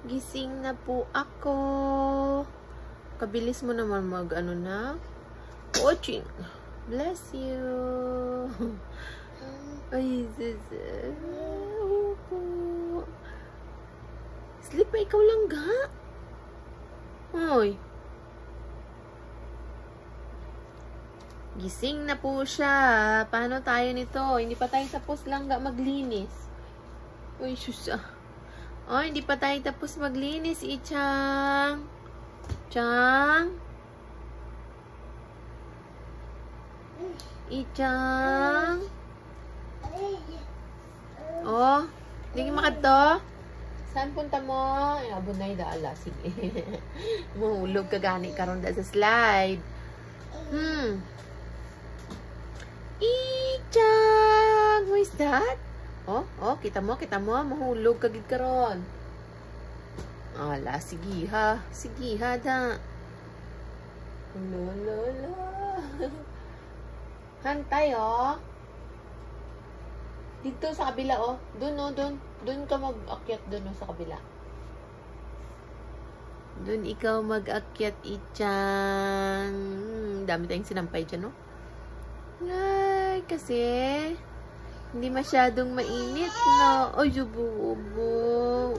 Gising na po ako. Kabilis mo naman mag-ano na. Coaching. Bless you. Ay, sleep pa ikaw lang ga? Hoy. Gising na po siya. Paano tayo nito? Hindi pa tayo tapos lang ga maglinis. Uy, sus ah. Oh, hindi pa tayo tapos maglinis, Ichang. Chang? Ichang? Oh, hindi makadto? Saan punta mo? Ay, abunay daala. Sige. Mahulog ka gani karon da sa slide. Ichang! Who is that? Oh, kita mo, mahulog ka gid karon. Ala, sige ha da. Lolo. Hantay oh. Dito sa kabila oh. Doon ka mag-akyat doon oh, sa kabila. Doon ikaw mag-akyat, Ichang. Dami tayong sinampay dyan oh. Ay, kasi hindi masyadong mainit, no? Ay, bubo.